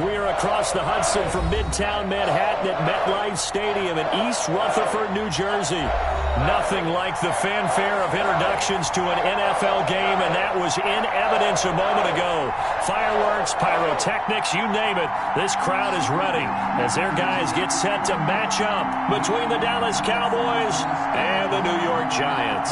We are across the Hudson from Midtown Manhattan at MetLife Stadium in East Rutherford, New Jersey. Nothing like the fanfare of introductions to an NFL game, and that was in evidence a moment ago. Fireworks, pyrotechnics, you name it. This crowd is ready as their guys get set to match up between the Dallas Cowboys and the New York Giants.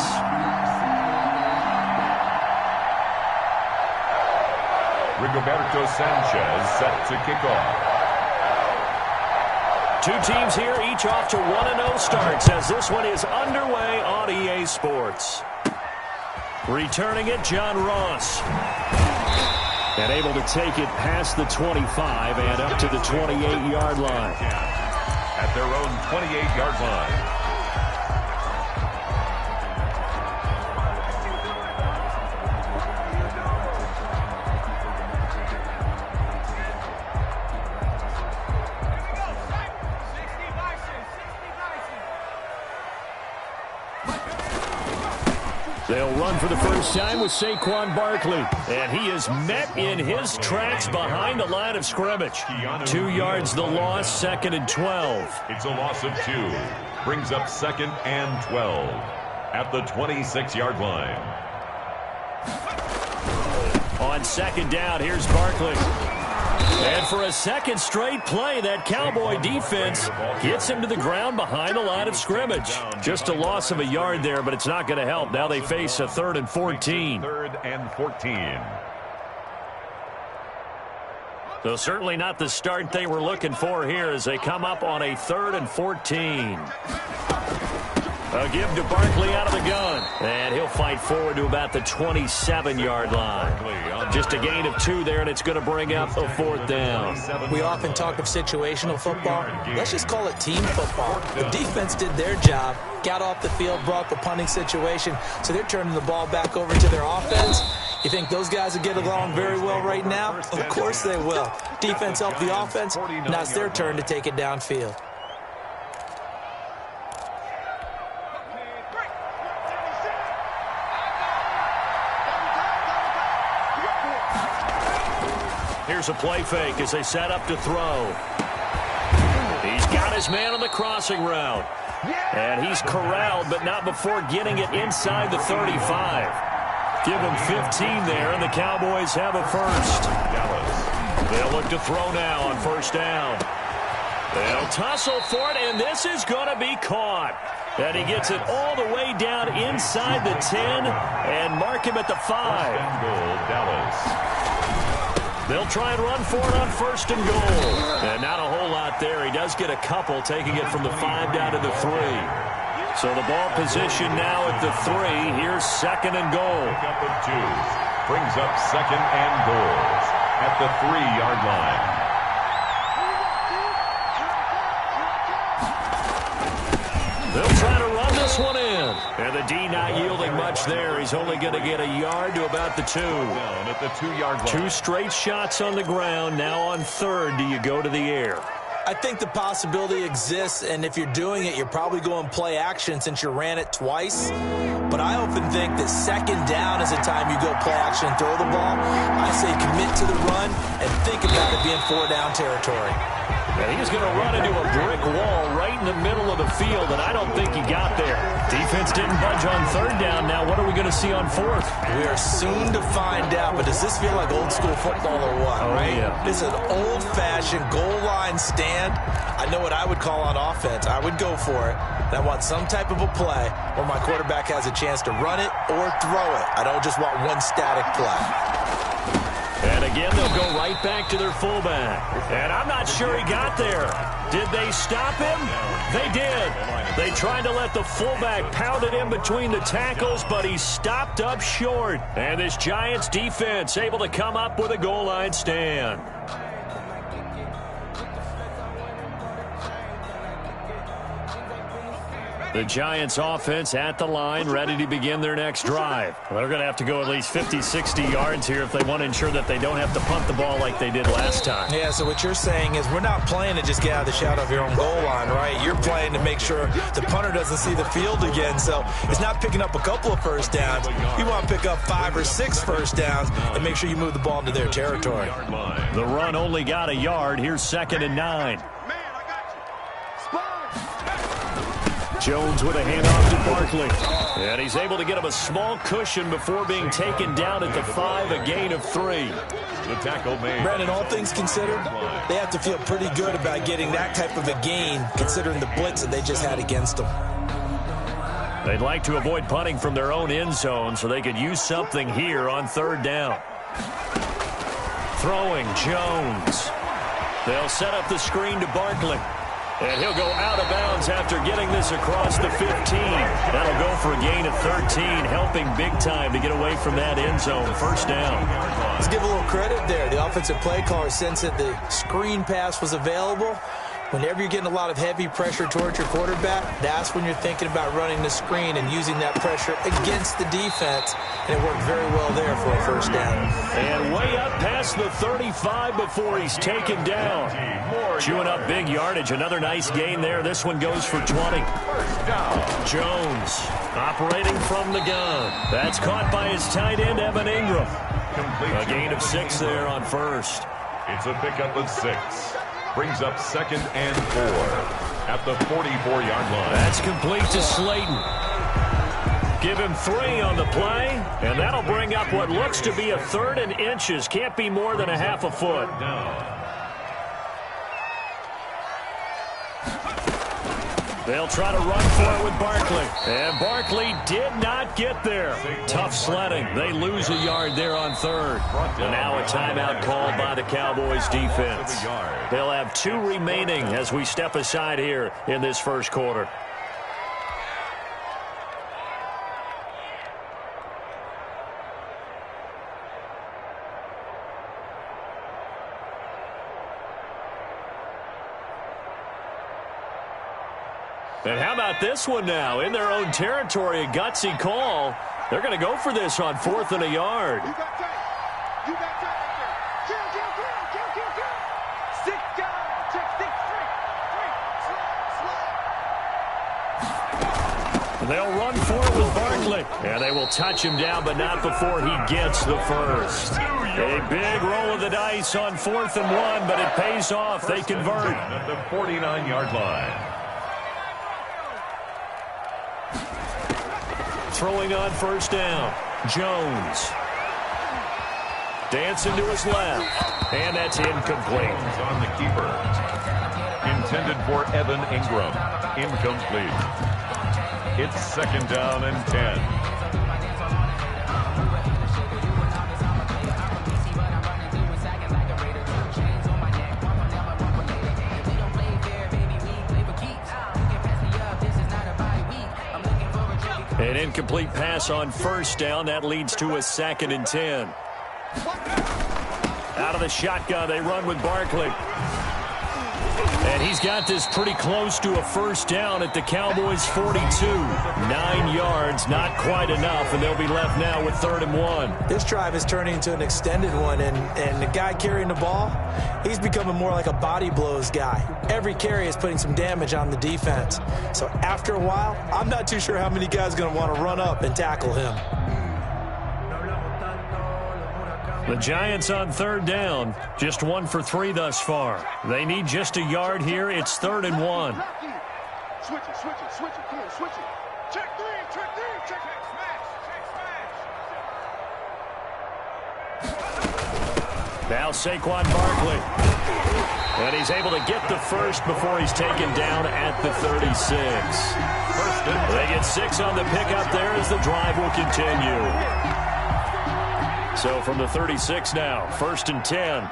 Rigoberto Sanchez set to kick off. Two teams here, each off to 1-0 starts as this one is underway on EA Sports. Returning it, John Ross. And able to take it past the 25 and up to the 28-yard line. At their own 28-yard line. They'll run for the first time with Saquon Barkley. And he is met in his tracks behind the line of scrimmage. 2 yards the loss, 2nd and 12. It's a loss of 2. Brings up 2nd and 12. At the 26-yard line. On 2nd down, here's Barkley. And for a second straight play, that Cowboy defense gets him to the ground behind the line of scrimmage. Just a loss of a yard there, but it's not going to help. Now they face a 3rd and 14. 3rd and 14. So certainly not the start they were looking for here as they come up on a 3rd and 14. A give to Barkley out of the gun. And he'll fight forward to about the 27-yard line. Just a gain of 2 there, and it's going to bring up a 4th down. We often talk of situational football. Let's just call it team football. The defense did their job, got off the field, brought the punting situation, so they're turning the ball back over to their offense. You think those guys will get along very well right now? Of course they will. Defense helped the offense. Now it's their turn to take it downfield. Here's a play fake as they set up to throw. He's got his man on the crossing route. And he's corralled, but not before getting it inside the 35. Give him 15 there, and the Cowboys have a first. They'll look to throw now on 1st down. They'll tussle for it, and this is going to be caught. And he gets it all the way down inside the 10 and mark him at the 5. Dallas. They'll try and run for it on 1st and goal. And not a whole lot there. He does get a couple, taking it from the 5 down to the 3. So the ball position now at the 3. Here's 2nd and goal. Pick up of 2. Brings up 2nd and goals at the 3-yard line. They'll try to run this one in. And the D not yielding much there. He's only going to get a yard to about the 2. Down at the 2-yard line. 2 straight shots on the ground. Now on 3rd, do you go to the air? I think the possibility exists, and if you're doing it, you're probably going play action since you ran it twice. But I often think that 2nd down is the time you go play action and throw the ball. I say commit to the run and think about it being 4-down territory. And he's going to run into a brick wall right in the middle of the field, and I don't think he got there. Defense didn't budge on 3rd down. Now what are we going to see on 4th? We are soon to find out, but does this feel like old school football or what, right? Yeah. This is an old-fashioned goal line stand. I know what I would call on offense. I would go for it. And I want some type of a play where my quarterback has a chance to run it or throw it. I don't just want one static play. And again, they'll go right back to their fullback. And I'm not sure he got there. Did they stop him? They did. They tried to let the fullback pound it in between the tackles, but he stopped up short. And this Giants defense able to come up with a goal line stand. The Giants offense at the line, ready to begin their next drive. Well, they're going to have to go at least 50, 60 yards here if they want to ensure that they don't have to punt the ball like they did last time. Yeah, so what you're saying is we're not playing to just get out of the shadow of your own goal line, right? You're playing to make sure the punter doesn't see the field again. So it's not picking up a couple of first downs. You want to pick up 5 or 6 first downs and make sure you move the ball into their territory. The run only got a yard. Here's 2nd and 9. Jones with a handoff to Barkley. And he's able to get him a small cushion before being taken down at the 5, a gain of 3. The tackle made. Brandon, all things considered, they have to feel pretty good about getting that type of a gain considering the blitz that they just had against them. They'd like to avoid punting from their own end zone so they could use something here on 3rd down. Throwing Jones. They'll set up the screen to Barkley. And he'll go out of bounds after getting this across the 15. That'll go for a gain of 13, helping big time to get away from that end zone. 1st down. Let's give a little credit there. The offensive play caller, since that the screen pass was available, whenever you're getting a lot of heavy pressure towards your quarterback, that's when you're thinking about running the screen and using that pressure against the defense. And it worked very well there for a 1st down. And way up past the 35 before he's taken down. Chewing up big yardage. Another nice gain there. This one goes for 20. Jones operating from the gun. That's caught by his tight end, Evan Ingram. A gain of 6 there on 1st. It's a pickup of 6. Brings up 2nd and 4 at the 44-yard line. That's complete to Slayton. Give him 3 on the play, and that'll bring up what looks to be a 3rd and inches. Can't be more than a half a foot. They'll try to run for it with Barkley. And Barkley did not get there. Tough sledding. They lose a yard there on 3rd. And now a timeout called by the Cowboys defense. They'll have 2 remaining as we step aside here in this 1st quarter. And how about this one now? In their own territory, a gutsy call. They're going to go for this on 4th and a yard. They'll run for it with Barkley. And they will touch him down, but not before he gets the 1st. A big roll of the dice on 4th and 1, but it pays off. They convert. At the 49-yard line. Throwing on 1st down. Jones. Dancing to his left. And that's incomplete. On the keeper. Intended for Evan Ingram. Incomplete. It's 2nd down and 10. An incomplete pass on 1st down. That leads to a 2nd and 10. Out of the shotgun, they run with Barkley. And he's got this pretty close to a 1st down at the Cowboys' 42. 9 yards, not quite enough, and they'll be left now with 3rd and 1. This drive is turning into an extended one, and the guy carrying the ball, he's becoming more like a body blows guy. Every carry is putting some damage on the defense. So after a while, I'm not too sure how many guys are going to want to run up and tackle him. The Giants on 3rd down, just 1 for 3 thus far. They need just a yard here. It's 3rd and 1. Switch it, come on, switch it. Check 3, check smash. Now Saquon Barkley. And he's able to get the 1st before he's taken down at the 36. They get 6 on the pickup there as the drive will continue. So from the 36 now, 1st and 10.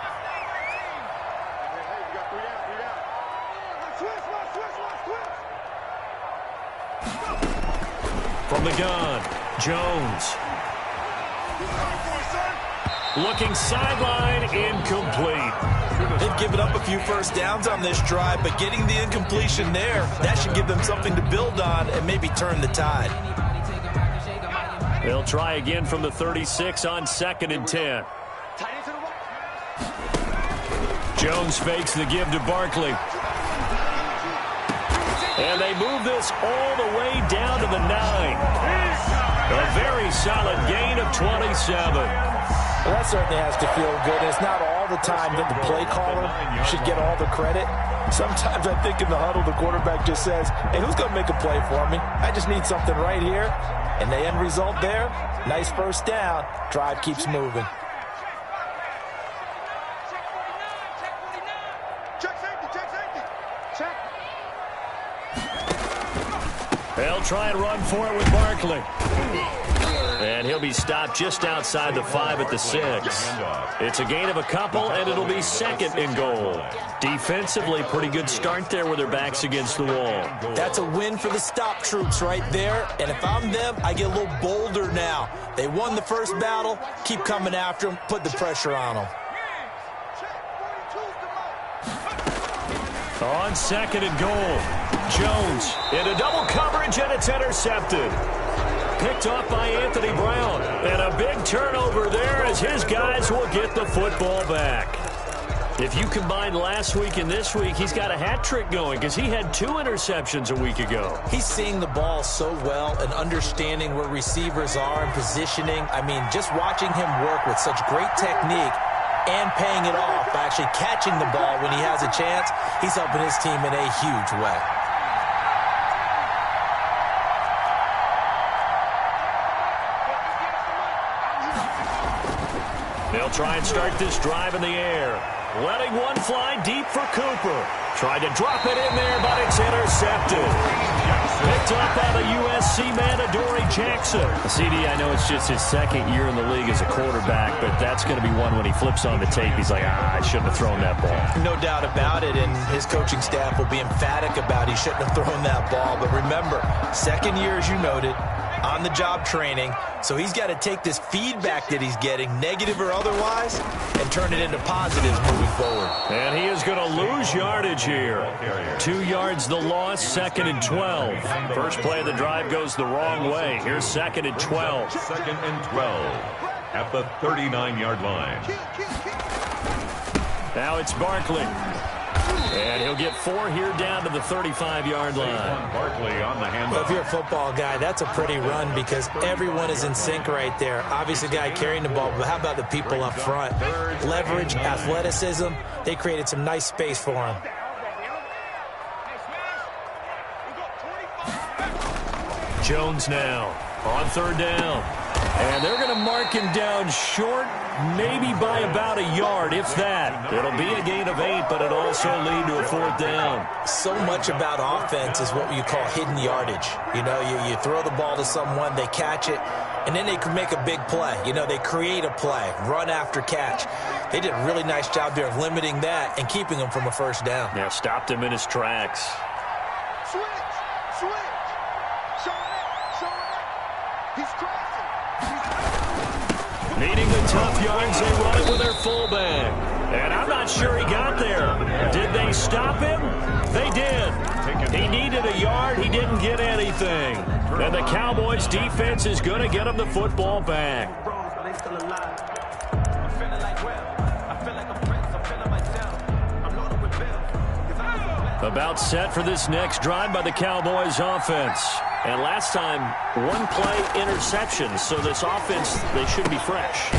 From the gun, Jones. Looking sideline, incomplete. They've given up a few first downs on this drive, but getting the incompletion there, that should give them something to build on and maybe turn the tide. They'll try again from the 36 on 2nd and 10. Jones fakes the give to Barkley. And they move this all the way down to the 9. A very solid gain of 27. Well, that certainly has to feel good. It's not all the time that the play caller should get all the credit. Sometimes I think in the huddle, the quarterback just says, hey, who's going to make a play for me? I just need something right here. And the end result there, nice first down. Drive keeps moving. They'll try and run for it with Barkley. And he'll be stopped just outside the 5 at the 6. It's a gain of a couple, and it'll be 2nd and goal. Defensively, pretty good start there with their backs against the wall. That's a win for the stop troops right there. And if I'm them, I get a little bolder now. They won the first battle. Keep coming after them. Put the pressure on them. On 2nd and goal, Jones into double coverage, and it's intercepted. Picked off by Anthony Brown. And a big turnover there as his guys will get the football back. If you combine last week and this week, he's got a hat trick going because he had 2 interceptions a week ago. He's seeing the ball so well and understanding where receivers are and positioning. I mean, just watching him work with such great technique and paying it off by actually catching the ball when he has a chance, he's helping his team in a huge way. They'll try and start this drive in the air. Letting one fly deep for Cooper. Tried to drop it in there, but it's intercepted. Picked up by the USC man, Adoree Jackson. CD, I know it's just his 2nd year in the league as a quarterback, but that's going to be one when he flips on the tape. He's like, I shouldn't have thrown that ball. No doubt about it, and his coaching staff will be emphatic about he shouldn't have thrown that ball. But remember, 2nd year, as you noted, on-the-job training. So he's got to take this feedback that he's getting, negative or otherwise, and turn it into positives moving forward. And he is going to lose yardage here. 2 yards the loss, 2nd and 12. First play of the drive goes the wrong way. Here's 2nd and 12. 2nd and 12 at the 39-yard line. Now it's Barkley. And he'll get 4 here down to the 35-yard line. Barkley on the handoff. Well, if you're a football guy, that's a pretty run because everyone is in sync right there. Obviously, the guy carrying the ball, but how about the people up front? Leverage, athleticism, they created some nice space for him. Jones now on 3rd down. And they're going to mark him down short, maybe by about a yard, if that. It'll be a gain of 8, but it'll also lead to a 4th down. So much about offense is what you call hidden yardage. You know, you throw the ball to someone, they catch it, and then they can make a big play. You know, they create a play, run after catch. They did a really nice job there of limiting that and keeping him from a first down. Yeah, stopped him in his tracks. Switch. Show it. He's crossing. Needing the tough yards, they run it with their fullback. And I'm not sure he got there. Did they stop him? They did. He needed a yard. He didn't get anything. And the Cowboys' defense is going to get him the football back. About set for this next drive by the Cowboys offense. And last time, 1-play interception. So this offense, they should be fresh.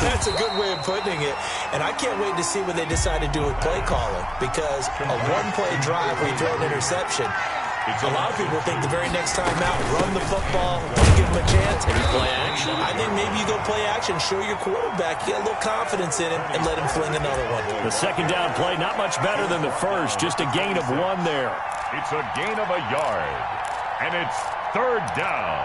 That's a good way of putting it. And I can't wait to see what they decide to do with play calling. Because a 1-play drive where you throw an interception, a lot of people think the very next time out, run the football, don't give them a chance. Maybe play action. I think maybe you go play action, show your quarterback, get a little confidence in him, and let him fling another one. The 2nd down play, not much better than the first, just a gain of 1 there. It's a gain of a yard, and it's 3rd down.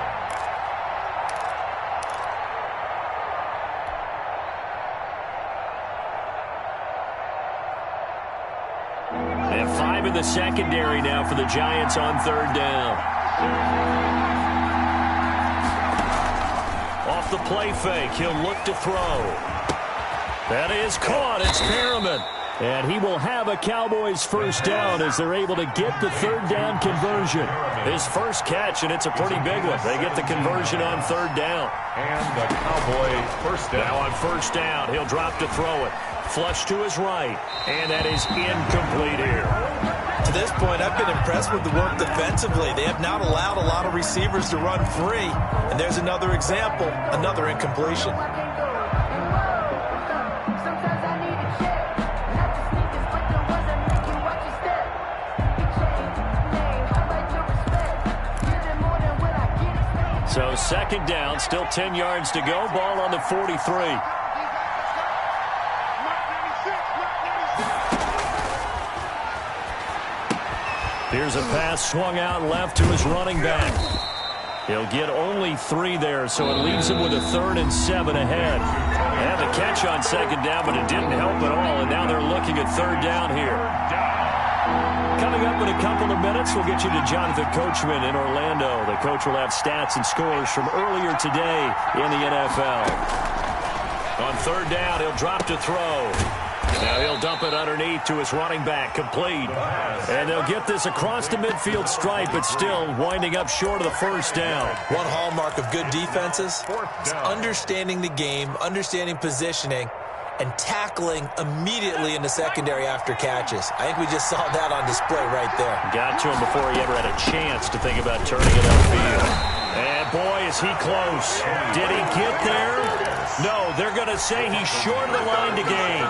And 5 in the secondary now for the Giants on 3rd down. Off the play fake, he'll look to throw. That is caught. It's Perriman. And he will have a Cowboys first down as they're able to get the third down conversion. His first catch, and it's a pretty big one. They get the conversion on third down. And the Cowboys first down. Now on first down, he'll drop to throw it. Flush to his right, and that is incomplete here. To this point, I've been impressed with the work defensively. They have not allowed a lot of receivers to run free. And there's another example, another incompletion. So second down, still 10 yards to go. Ball on the 43. Here's a pass swung out left to his running back. He'll get only 3 there, so it leaves him with a 3rd and 7 ahead. They had the catch on second down, but it didn't help at all, and now they're looking at third down here. Coming up in a couple of minutes, we'll get you to Jonathan Coachman in Orlando. The coach will have stats and scores from earlier today in the NFL. On third down, he'll drop to throw. Now he'll dump it underneath to his running back, complete. And they'll get this across the midfield stripe, but still winding up short of the first down. One hallmark of good defenses is understanding the game, understanding positioning, and tackling immediately in the secondary after catches. I think we just saw that on display right there. Got to him before he ever had a chance to think about turning it upfield. And boy, is he close. Did he get there? No, they're going to say he's short of the line to gain.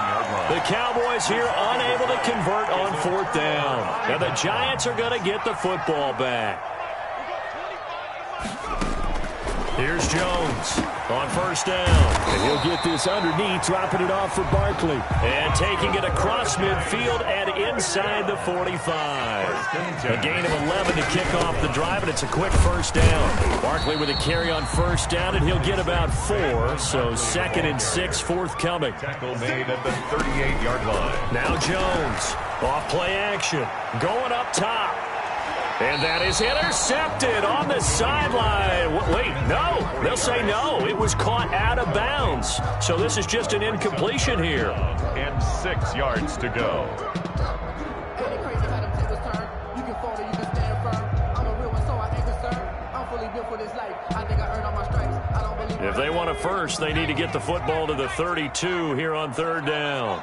The Cowboys here unable to convert on fourth down. And the Giants are going to get the football back. Here's Jones on first down. And he'll get this underneath, dropping it off for Barkley. And taking it across midfield and inside the 45. A gain of 11 to kick off the drive, and it's a quick first down. Barkley with a carry on first down, and he'll get about 4. So 2nd and 6 forthcoming. Tackle made at the 38-yard line. Now Jones, off play action, going up top. And that is intercepted on the sideline. Wait, no. They'll say no. It was caught out of bounds. So this is just an incompletion here. And 6 yards to go. If they want a first, they need to get the football to the 32 here on third down.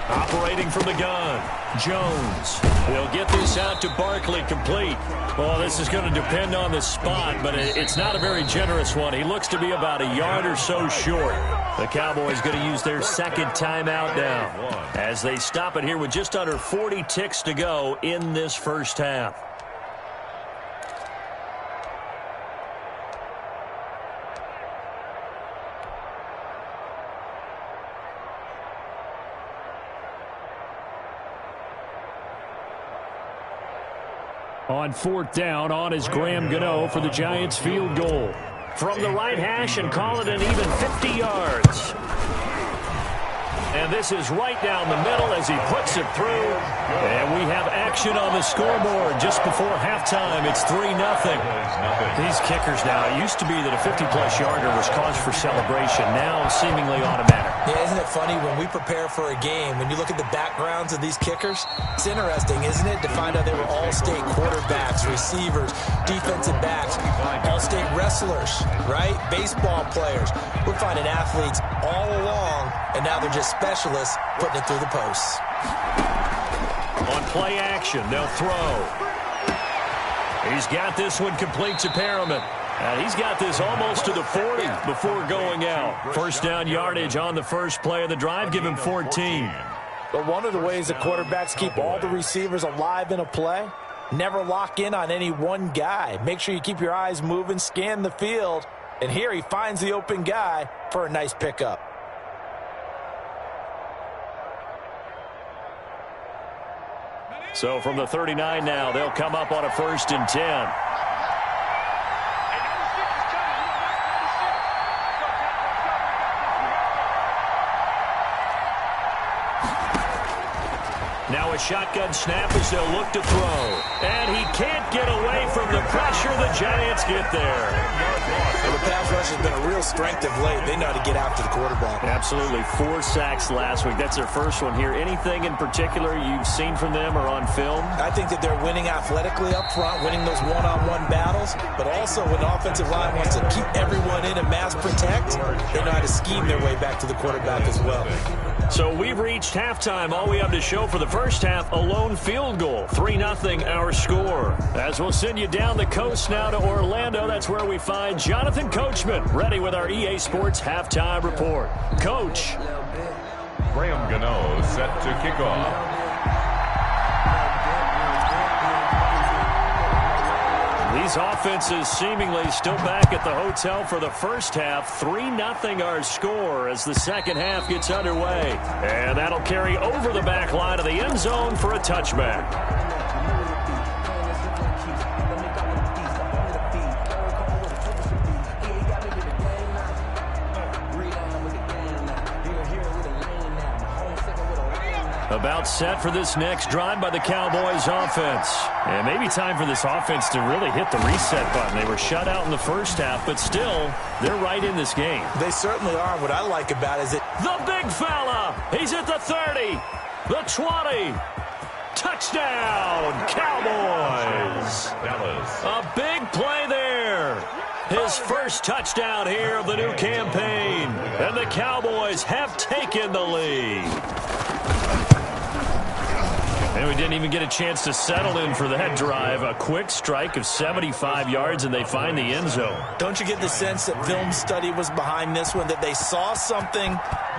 Operating from the gun, Jones. He'll get this out to Barkley, complete. Well, this is going to depend on the spot, but it's not a very generous one. He looks to be about a yard or so short. The Cowboys going to use their second timeout now as they stop it here with just under 40 ticks to go in this first half. On fourth down, on is Graham Gano for the Giants field goal. From the right hash and call it an even 50 yards. And this is right down the middle as he puts it through. And we have action on the scoreboard just before halftime. It's 3-0. These kickers now, it used to be that a 50-plus yarder was cause for celebration. Now seemingly automatic. Yeah, isn't it funny when we prepare for a game, when you look at the backgrounds of these kickers, it's interesting, isn't it, to find out they were all-state quarterbacks, receivers, defensive backs, all-state wrestlers, right? Baseball players. We're finding athletes all along, and now they're just specialists putting it through the posts. On play action, they'll throw. He's got this one complete to Perriman. And he's got this almost to the 40 before going out. First down yardage on the first play of the drive. Give him 14. But one of the ways the quarterbacks keep all the receivers alive in a play, never lock in on any one guy. Make sure you keep your eyes moving, scan the field. And here he finds the open guy for a nice pickup. So from the 39 now, they'll come up on a 1st and 10. Now a shotgun snap as they'll look to throw. And he can't get away from the pressure. The Giants get there. And the pass rush has been a real strength of late. They know how to get after the quarterback. Absolutely. 4 sacks last week. That's their first one here. Anything in particular you've seen from them or on film? I think that they're winning athletically up front, winning those one-on-one battles, but also when the offensive line wants to keep everyone in and mass protect, they know how to scheme their way back to the quarterback as well. So we've reached halftime. All we have to show for the first half, a lone field goal. 3-0 our score. As we'll send you down the coast now to Orlando, that's where we find Jonathan Coachman, ready with our EA Sports halftime report. Coach. Graham Gano set to kick off. These offenses seemingly still back at the hotel for the first half. 3-0 our score as the second half gets underway. And that'll carry over the back line of the end zone for a touchback. About set for this next drive by the Cowboys offense. And maybe time for this offense to really hit the reset button. They were shut out in the first half, but still, they're right in this game. They certainly are. What I like about it is that the big fella, he's at the 30, the 20. Touchdown, Cowboys. Dallas. A big play there. His first touchdown here of the new campaign. And the Cowboys have taken the lead. And we didn't even get a chance to settle in for that drive. A quick strike of 75 yards, and they find the end zone. Don't you get the sense that film study was behind this one, that they saw something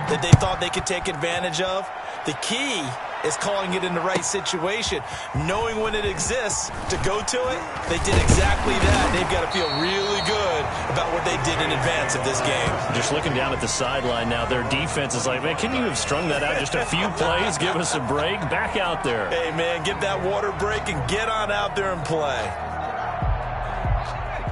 that they thought they could take advantage of? The key is calling it in the right situation, knowing when it exists to go to it. They did exactly that. They've got to feel really good about what they did in advance of this game. Just looking down at the sideline now, their defense is like, man, can you have strung that out just a few plays? Give us a break. Back out there. Hey, man, get that water break and get on out there and play.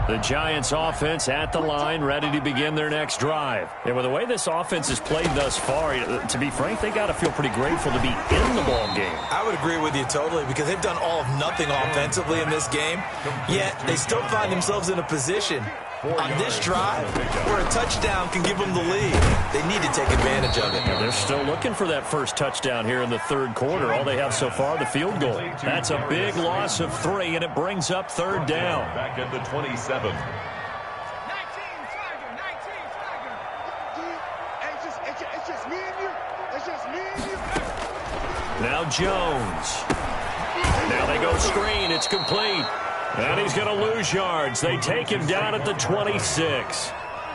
The Giants offense at the line, ready to begin their next drive. And with the way this offense has played thus far, to be frank, they got to feel pretty grateful to be in the ball game. I would agree with you totally, because they've done all of nothing offensively in this game, yet they still find themselves in a position on this drive where a touchdown can give them the lead. They need to take advantage of it. They're still looking for that first touchdown here in the third quarter. All they have so far, the field goal. That's a big loss of 3, and it brings up third down. Back at the 27. 19, it's just me and you. It's just me and you. Now Jones. Now they go screen. It's complete. And he's going to lose yards. They take him down at the 26.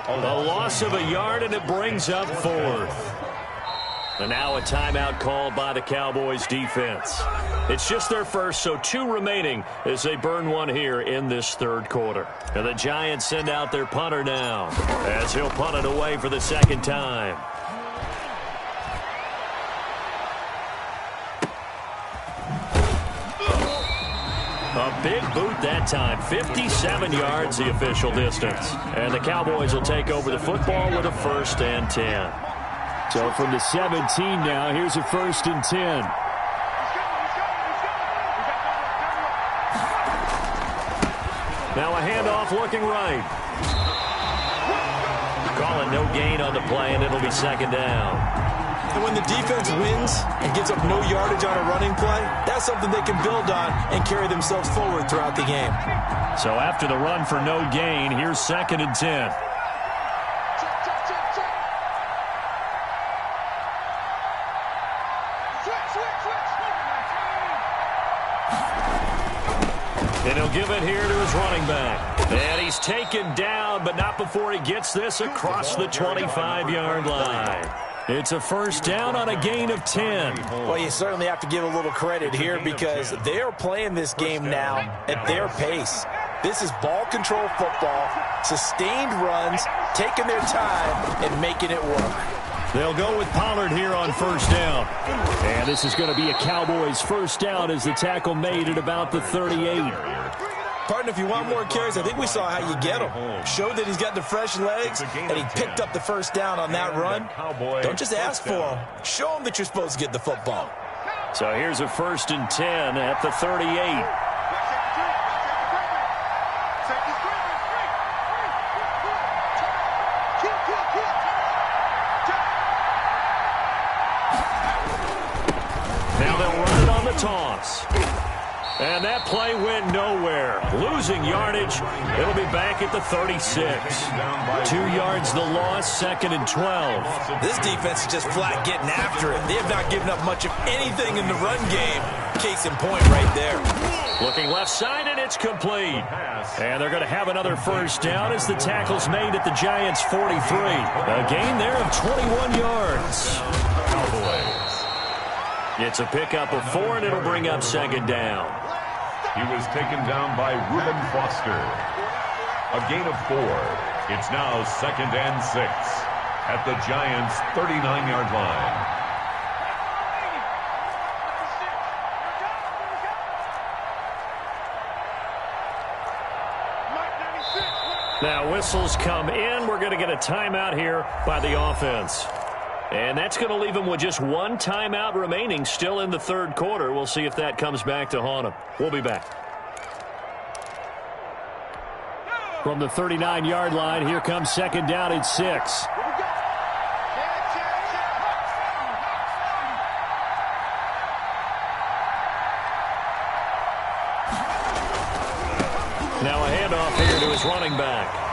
A loss of a yard, and it brings up fourth. And now a timeout called by the Cowboys defense. It's just their first, so 2 remaining as they burn one here in this third quarter. And the Giants send out their punter now as he'll punt it away for the second time. A big boot that time. 57 yards the official distance. And the Cowboys will take over the football with a 1st and 10. So from the 17 now, here's a 1st and 10. Now a handoff looking right. Calling no gain on the play, and it'll be second down. And when the defense wins and gives up no yardage on a running play, that's something they can build on and carry themselves forward throughout the game. So after the run for no gain, here's 2nd and 10. And he'll give it here to his running back. And he's taken down, but not before he gets this across the 25-yard line. It's a 1st down on a gain of 10. Well, you certainly have to give a little credit here because they are playing this game now at their pace. This is ball control football, sustained runs, taking their time and making it work. They'll go with Pollard here on 1st down. And this is going to be a Cowboys 1st down as the tackle made at about the 38. Partner, if you want more carries, I think we saw how you get him. Showed that he's got the fresh legs, and he picked up the 1st down on that run. Don't just ask for him. Show him that you're supposed to get the football. So here's a 1st and 10 at the 38. toss. And that play went nowhere. Losing yardage. It'll be back at the 36. 2 yards the loss, 2nd and 12. This defense is just flat getting after it. They have not given up much of anything in the run game. Case in point right there. Looking left side, and it's complete. And they're going to have another first down as the tackle's made at the Giants' 43. A gain there of 21 yards. Cowboys. It's a pickup of 4, and it'll bring up 2nd down. He was taken down by Reuben Foster. A gain of 4. It's now 2nd and 6 at the Giants' 39-yard line. Now whistles come in. We're going to get a timeout here by the offense. And that's going to leave them with just 1 timeout remaining still in the 3rd quarter. We'll see if that comes back to haunt them. We'll be back. From the 39-yard line, here comes 2nd down at 6. Now a handoff here to his running back.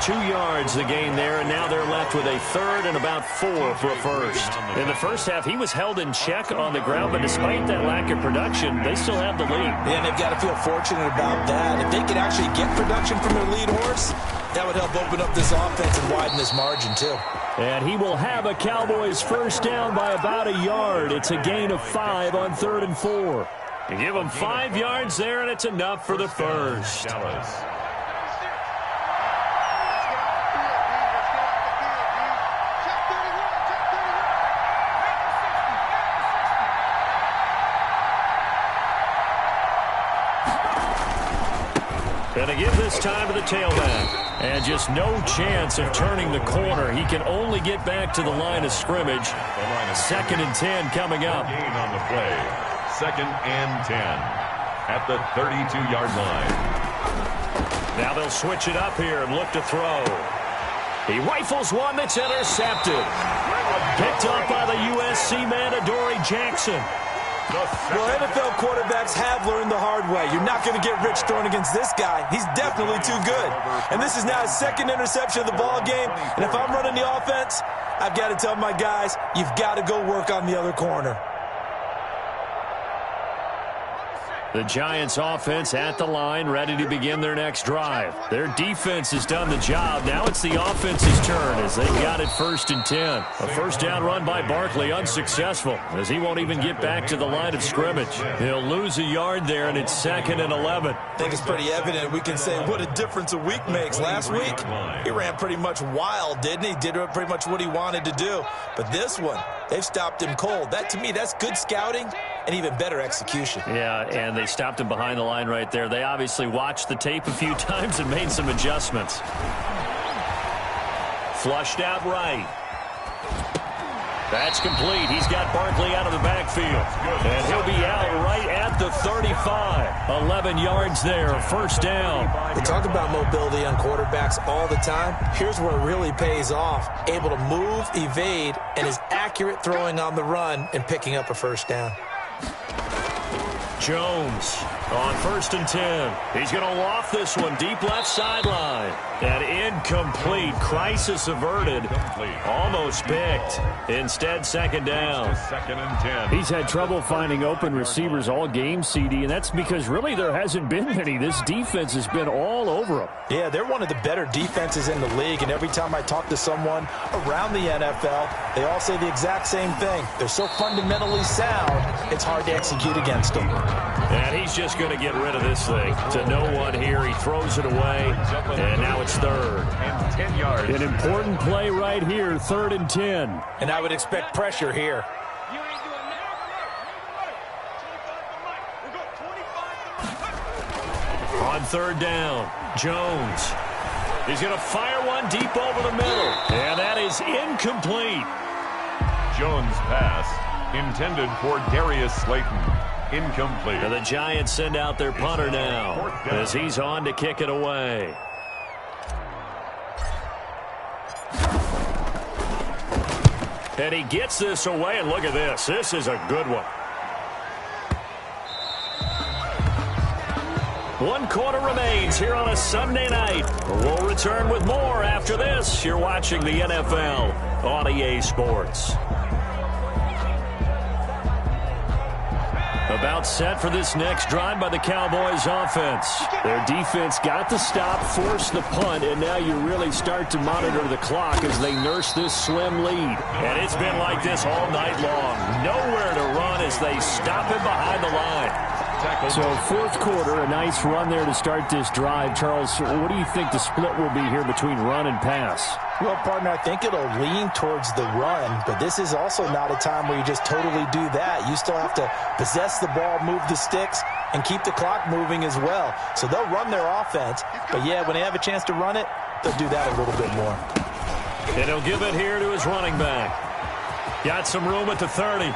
2 yards the gain there, and now they're left with a 3rd and about 4 for a first. In the first half, he was held in check on the ground, but despite that lack of production, they still have the lead. Yeah, and they've got to feel fortunate about that. If they could actually get production from their lead horse, that would help open up this offense and widen this margin, too. And he will have a Cowboys first down by about a yard. It's a gain of 5 on 3rd and 4. You give them 5 yards there, and it's enough for the first. And to give this time to the tailback. And just no chance of turning the corner. He can only get back to the line of scrimmage. 2nd and 10 coming up. Gain on the play. 2nd and 10 at the 32-yard line. Now they'll switch it up here and look to throw. He rifles one that's intercepted. Picked up by the USC man, Adoree Jackson. Well, NFL quarterbacks have learned the hard way. You're not going to get rich throwing against this guy. He's definitely too good. And this is now his 2nd interception of the ball game. And if I'm running the offense, I've got to tell my guys, you've got to go work on the other corner. The Giants offense at the line, ready to begin their next drive. Their defense has done the job. Now it's the offense's turn as they got it 1st and 10. A first down run by Barkley, unsuccessful, as he won't even get back to the line of scrimmage. He'll lose a yard there, and it's 2nd and 11. I think it's pretty evident. We can say what a difference a week makes. Last week, he ran pretty much wild, didn't he? Did pretty much what he wanted to do. But this one, they've stopped him cold. That, to me, that's good scouting and even better execution. Yeah, and they stopped him behind the line right there. They obviously watched the tape a few times and made some adjustments. Flushed out right. That's complete. He's got Barkley out of the backfield. And he'll be out right at the 35. 11 yards there, first down. We talk about mobility on quarterbacks all the time. Here's where it really pays off. Able to move, evade, and is accurate throwing on the run and picking up a first down. Jones on 1st and 10. He's going to loft this one deep left sideline. And incomplete. Crisis averted. Almost picked. Instead, 2nd down. 2nd and 10. He's had trouble finding open receivers all game, CD, and that's because really there hasn't been many. This defense has been all over him. Yeah, they're one of the better defenses in the league, and every time I talk to someone around the NFL, they all say the exact same thing. They're so fundamentally sound, it's hard to execute against them. And he's just going to get rid of this thing. To no one here, he throws it away, and now it's 3rd. And 10 yards. An important play right here, 3rd and 10. And I would expect pressure here. On 3rd down, Jones. He's going to fire one deep over the middle. And that is incomplete. Jones' pass intended for Darius Slayton. Incomplete. And the Giants send out their punter now as he's on to kick it away. And he gets this away, and look at this. This is a good one. One quarter remains here on a Sunday night. We'll return with more after this. You're watching the NFL on EA Sports. About set for this next drive by the Cowboys offense. Their defense got the stop, forced the punt, and now you really start to monitor the clock as they nurse this slim lead. And it's been like this all night long. Nowhere to run as they stop him behind the line. So fourth quarter, a nice run there to start this drive. Charles, what do you think the split will be here between run and pass? Well, partner, I think it'll lean towards the run, but this is also not a time where you just totally do that. You still have to possess the ball, move the sticks, and keep the clock moving as well. So they'll run their offense, but yeah, when they have a chance to run it, they'll do that a little bit more. And he'll give it here to his running back. Got some room at the 30.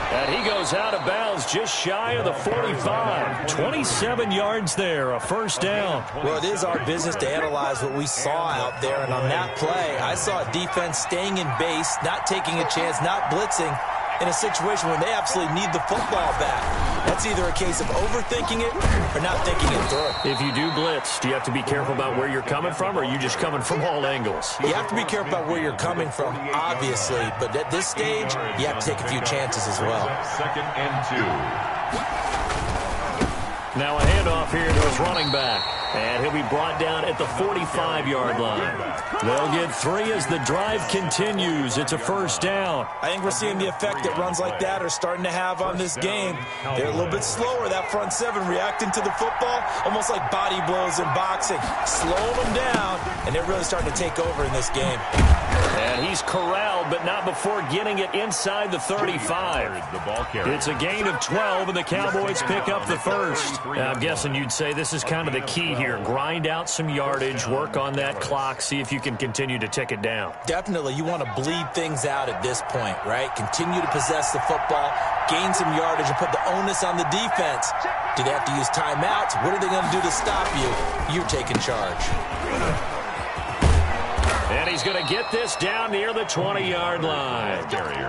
And he goes out of bounds just shy of the 45. 27 yards there, a first down. Well, it is our business to analyze what we saw out there. And on that play, I saw a defense staying in base, not taking a chance, not blitzing in a situation where they absolutely need the football back. That's either a case of overthinking it or not thinking it through. If you do blitz, do you have to be careful about where you're coming from, or are you just coming from all angles? You have to be careful about where you're coming from, obviously. But at this stage, you have to take a few chances as well. Second and 2. Now a handoff here to his running back. And he'll be brought down at the 45-yard line. They'll get 3 as the drive continues. It's a first down. I think we're seeing the effect that runs like that are starting to have on this game. They're a little bit slower, that front seven, reacting to the football, almost like body blows in boxing. Slowing them down, and they're really starting to take over in this game. And he's corralled, but not before getting it inside the 35. It's a gain of 12, and the Cowboys pick up the first. Now, I'm guessing you'd say this is kind of the key here. Grind out some yardage, work on that clock, see if you can continue to tick it down. Definitely. You want to bleed things out at this point, right? Continue to possess the football, gain some yardage, and put the onus on the defense. Do they have to use timeouts? What are they going to do to stop you? You're taking charge. And he's going to get this down near the 20-yard line.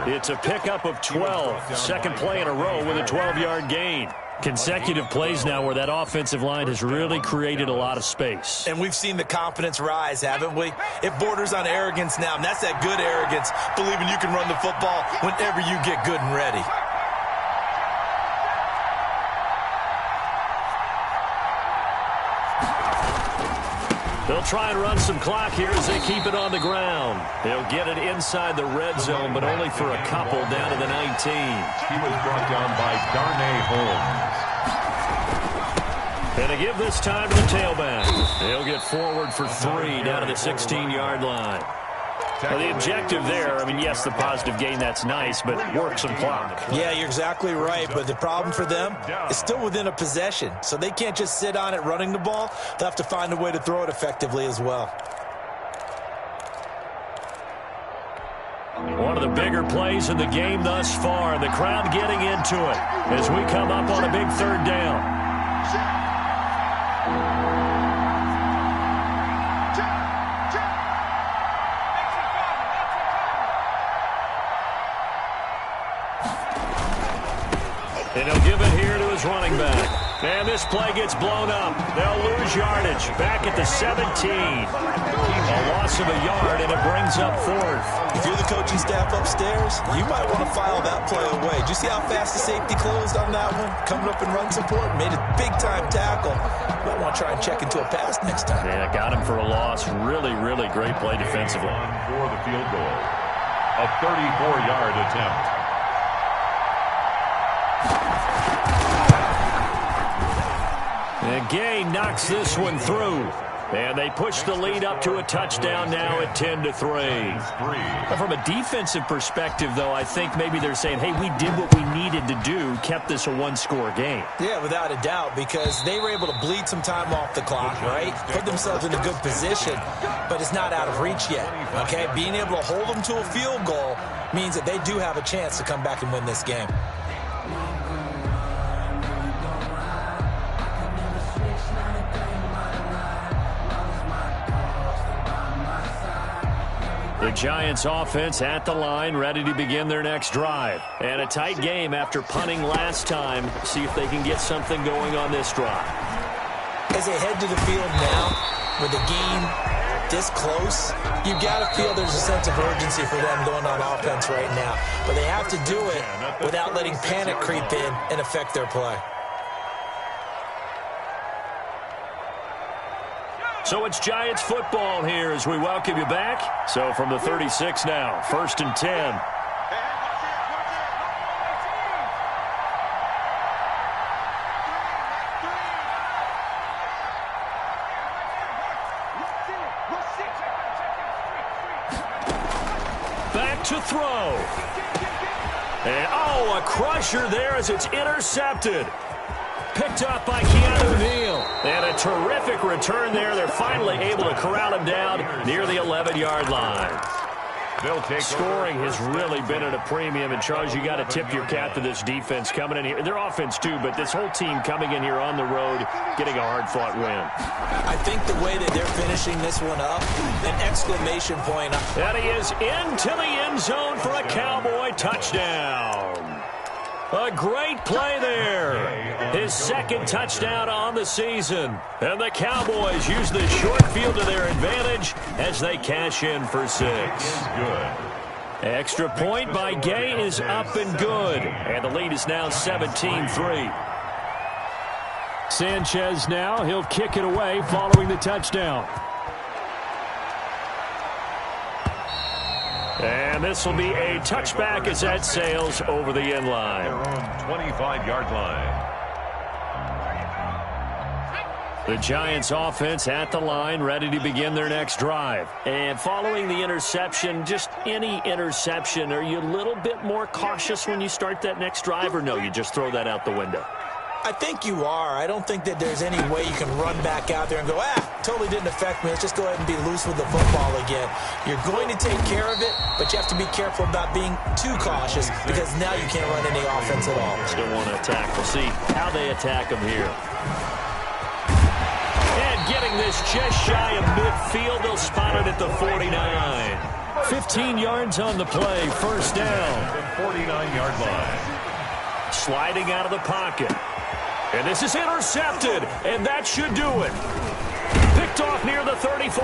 It's a pickup of 12. Second play in a row with a 12-yard gain. Consecutive plays now where that offensive line has really created a lot of space. And we've seen the confidence rise, haven't we? It borders on arrogance now, and that's that good arrogance, believing you can run the football whenever you get good and ready. They'll try and run some clock here as they keep it on the ground. They'll get it inside the red zone, but only for a couple down to the 19. He was brought down by Darnay Holmes. And to give this time to the tailback. They'll get forward for 3 down to the 16-yard line. Well, the objective there, I mean, yes, the positive gain, that's nice, but work some clock. Yeah, you're exactly right, but the problem for them is still within a possession, so they can't just sit on it running the ball. They'll have to find a way to throw it effectively as well. One of the bigger plays in the game thus far, the crowd getting into it as we come up on a big third down. And he'll give it here to his running back. And this play gets blown up. They'll lose yardage. Back at the 17. A loss of a yard, and it brings up 4th. If you're the coaching staff upstairs, you might want to file that play away. Did you see how fast the safety closed on that one? Coming up in run support, made a big-time tackle. You might want to try and check into a pass next time. Yeah, got him for a loss. Really, really great play defensively. For the field goal. A 34-yard attempt. And Gay knocks this one through. And they push the lead up to a touchdown now at 10-3. From a defensive perspective, though, I think maybe they're saying, hey, we did what we needed to do, kept this a one-score game. Yeah, without a doubt, because they were able to bleed some time off the clock, right? Put themselves in a good position, but it's not out of reach yet, okay? Being able to hold them to a field goal means that they do have a chance to come back and win this game. The Giants offense at the line, ready to begin their next drive. And a tight game after punting last time. See if they can get something going on this drive. As they head to the field now, with the game this close, you got to feel there's a sense of urgency for them going on offense right now. But they have to do it without letting panic creep in and affect their play. So it's Giants football here as we welcome you back. So from the 36 now, 1st and 10. Back to throw. And, a crusher there as it's intercepted. Picked up by Keanu Neal. And a terrific return there. They're finally able to corral him down near the 11-yard line. Scoring has really been at a premium. And, Charles, you got to tip your cap to this defense coming in here. Their offense, too, but this whole team coming in here on the road, getting a hard-fought win. I think the way that they're finishing this one up, an exclamation point. And he is into the end zone for a Cowboy touchdown. A great play there. His second touchdown on the season. And the Cowboys use the short field to their advantage as they cash in for 6. Extra point by Gay is up and good. And the lead is now 17-3. Sanchez now, he'll kick it away following the touchdown. And this will be a touchback as that sails over the end line. Their own 25-yard line. The Giants offense at the line, ready to begin their next drive. And following the interception, just any interception, are you a little bit more cautious when you start that next drive, or no, you just throw that out the window? I think you are. I don't think that there's any way you can run back out there and go, totally didn't affect me. Let's just go ahead and be loose with the football again. You're going to take care of it, but you have to be careful about being too cautious because now you can't run any offense at all. Still want to attack. We'll see how they attack them here. And getting this just shy of midfield, they'll spot it at the 49. 15 yards on the play, first down. The 49-yard line. Sliding out of the pocket. And this is intercepted, and that should do it. Picked off near the 34.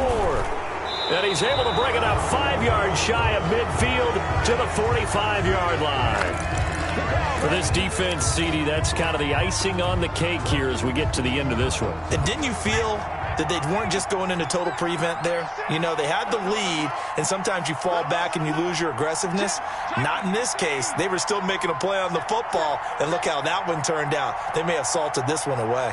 And he's able to bring it up 5 yards shy of midfield to the 45-yard line. For this defense, CD, that's kind of the icing on the cake here as we get to the end of this one. And didn't you feel that they weren't just going into total prevent there? You know, they had the lead, and sometimes you fall back and you lose your aggressiveness. Not in this case. They were still making a play on the football, and look how that one turned out. They may have salted this one away.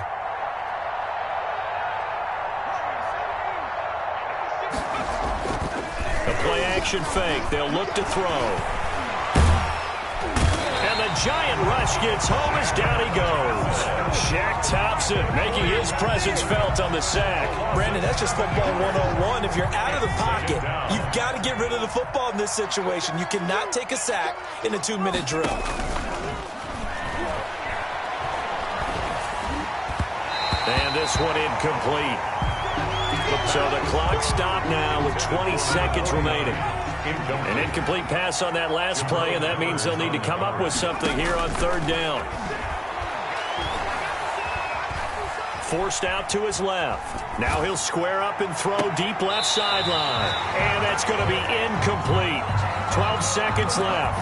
A play-action fake. They'll look to throw. Giant rush gets home as down he goes. Shaq Thompson making his presence felt on the sack. Brandon, that's just football 101. If you're out of the pocket, you've got to get rid of the football in this situation. You cannot take a sack in a 2-minute drill. And this one incomplete. So the clock stopped now with 20 seconds remaining. An incomplete pass on that last play, and that means they'll need to come up with something here on third down. Forced out to his left. Now he'll square up and throw deep left sideline. And that's going to be incomplete. 12 seconds left.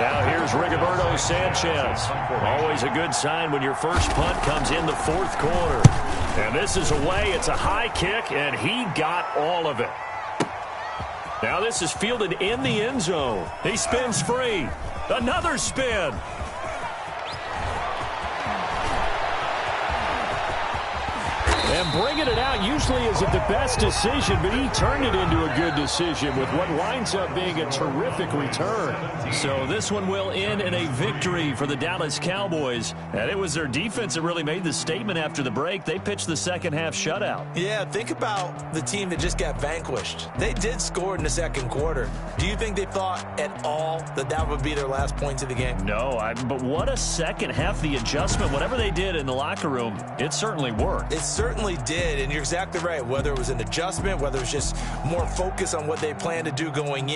Now here's Rigoberto Sanchez. Always a good sign when your first punt comes in the fourth quarter. And this is away. It's a high kick, and he got all of it. Now this is fielded in the end zone. He spins free. Another spin. And bringing it out usually isn't the best decision, but he turned it into a good decision with what winds up being a terrific return. So this one will end in a victory for the Dallas Cowboys. And it was their defense that really made the statement after the break. They pitched the second half shutout. Yeah, think about the team that just got vanquished. They did score in the second quarter. Do you think they thought at all that that would be their last points of the game? No, but what a second half. The adjustment, whatever they did in the locker room, it certainly worked. It certainly did, and you're exactly right. Whether it was an adjustment, whether it was just more focus on what they planned to do going in,